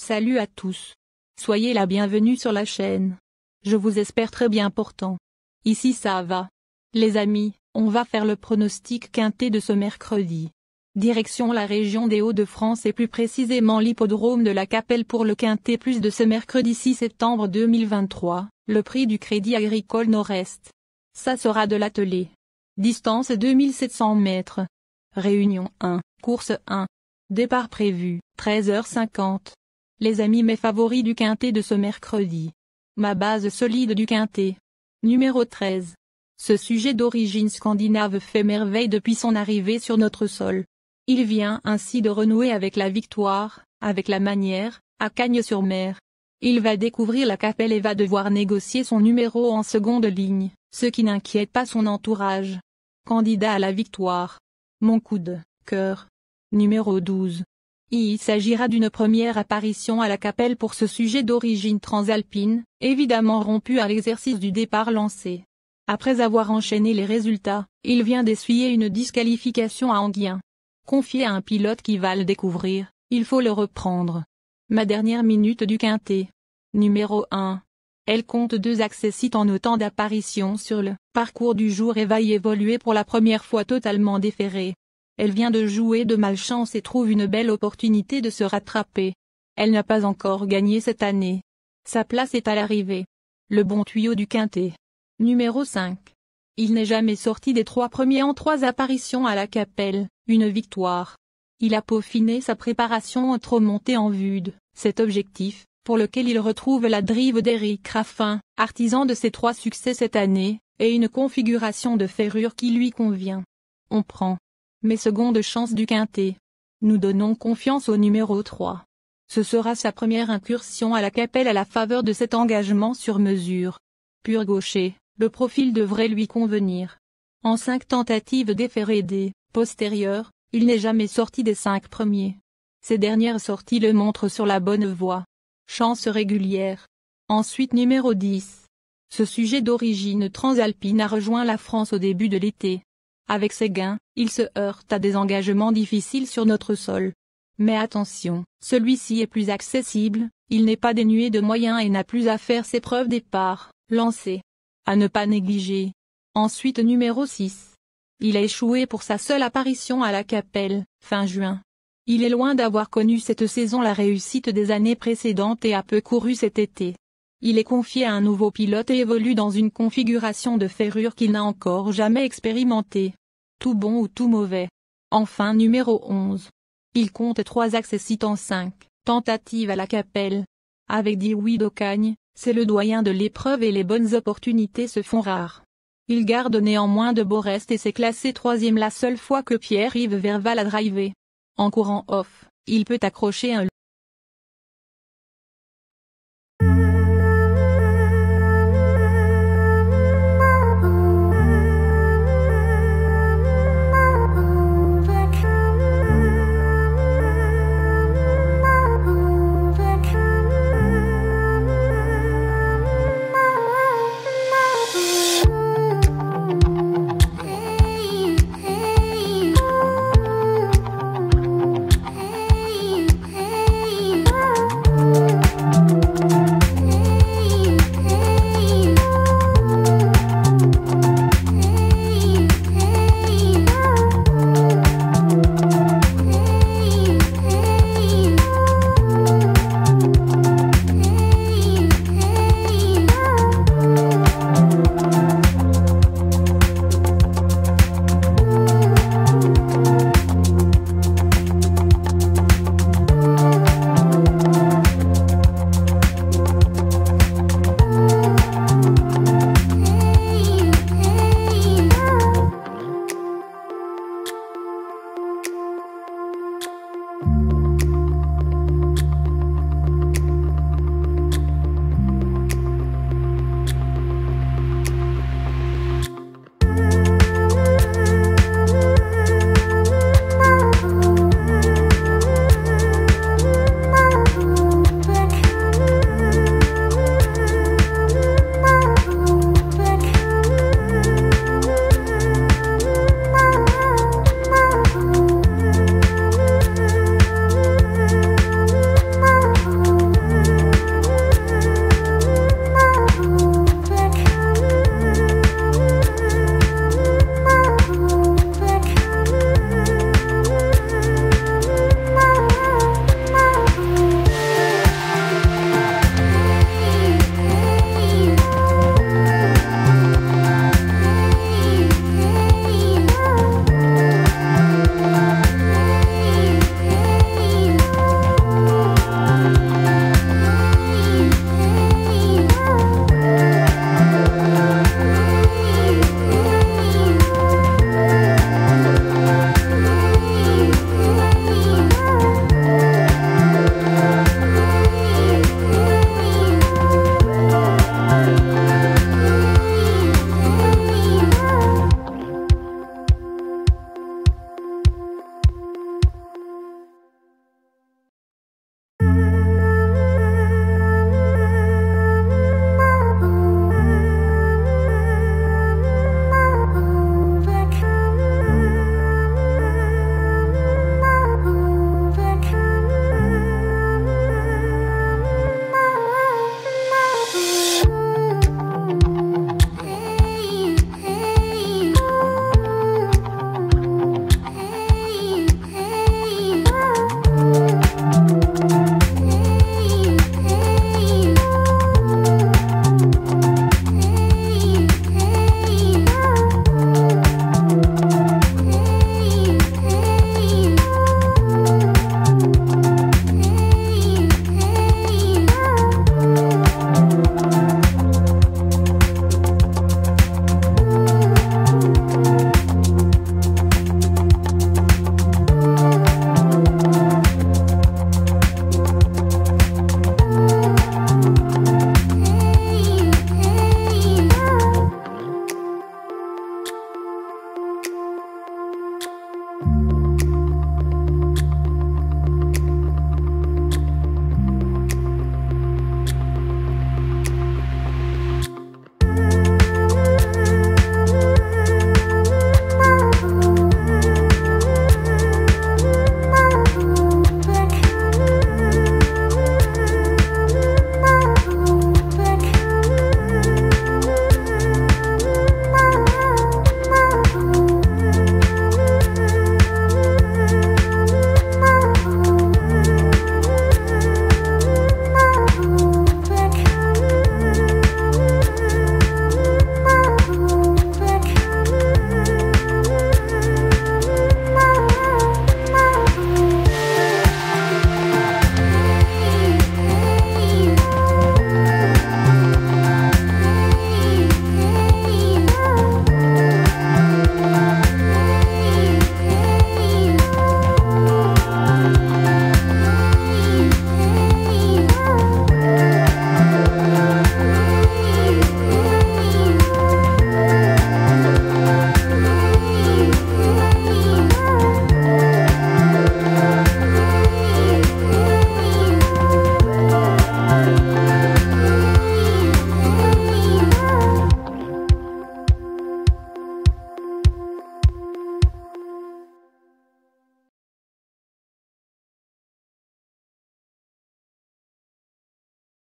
Salut à tous. Soyez la bienvenue sur la chaîne. Je vous espère très bien portant. Ici ça va. Les amis, on va faire le pronostic quintet de ce mercredi. Direction la région des Hauts-de-France et plus précisément l'hippodrome de la Capelle pour le quintet plus de ce mercredi 6 septembre 2023, le prix du Crédit Agricole Nord-Est. Ça sera de l'attelé. Distance 2700 mètres. Réunion 1, course 1. Départ prévu, 13h50. Les amis, mes favoris du quintet de ce mercredi. Ma base solide du quintet. Numéro 13. Ce sujet d'origine scandinave fait merveille depuis son arrivée sur notre sol. Il vient ainsi de renouer avec la victoire, avec la manière, à Cagnes-sur-Mer. Il va découvrir la Capelle et va devoir négocier son numéro en seconde ligne, ce qui n'inquiète pas son entourage. Candidat à la victoire. Mon coup de cœur. Numéro 12. Il s'agira d'une première apparition à la Capelle pour ce sujet d'origine transalpine, évidemment rompu à l'exercice du départ lancé. Après avoir enchaîné les résultats, il vient d'essuyer une disqualification à Enghien. Confié à un pilote qui va le découvrir, il faut le reprendre. Ma dernière minute du quintet. Numéro 1. Elle compte 2 accessites en autant d'apparitions sur le parcours du jour et va y évoluer pour la première fois totalement déférée. Elle vient de jouer de malchance et trouve une belle opportunité de se rattraper. Elle n'a pas encore gagné cette année. Sa place est à l'arrivée. Le bon tuyau du quintet. Numéro 5. Il n'est jamais sorti des 3 premiers en 3 apparitions à la Capelle, une victoire. Il a peaufiné sa préparation entre montées en vue de cet objectif, pour lequel il retrouve la drive d'Éric Raffin, artisan de ses 3 succès cette année, et une configuration de ferrure qui lui convient. On prend mes secondes chances du quintet. Nous donnons confiance au numéro 3. Ce sera sa première incursion à la Capelle à la faveur de cet engagement sur mesure. Pur gaucher, le profil devrait lui convenir. En 5 tentatives déférées des postérieures, il n'est jamais sorti des 5 premiers. Ces dernières sorties le montrent sur la bonne voie. Chance régulière. Ensuite numéro 10. Ce sujet d'origine transalpine a rejoint la France au début de l'été. Avec ses gains, il se heurte à des engagements difficiles sur notre sol. Mais attention, celui-ci est plus accessible, il n'est pas dénué de moyens et n'a plus à faire ses preuves départ, lancé. À ne pas négliger. Ensuite numéro 6. Il a échoué pour sa seule apparition à la Capelle, fin juin. Il est loin d'avoir connu cette saison la réussite des années précédentes et a peu couru cet été. Il est confié à un nouveau pilote et évolue dans une configuration de ferrure qu'il n'a encore jamais expérimentée. Tout bon ou tout mauvais. Enfin numéro 11. Il compte 3 accessites en 5 tentatives à la Capelle. Avec Dioui d'Ocagne, c'est le doyen de l'épreuve et les bonnes opportunités se font rares. Il garde néanmoins de beaux restes et s'est classé 3e la seule fois que Pierre-Yves Verval a drivé. En courant off, il peut accrocher un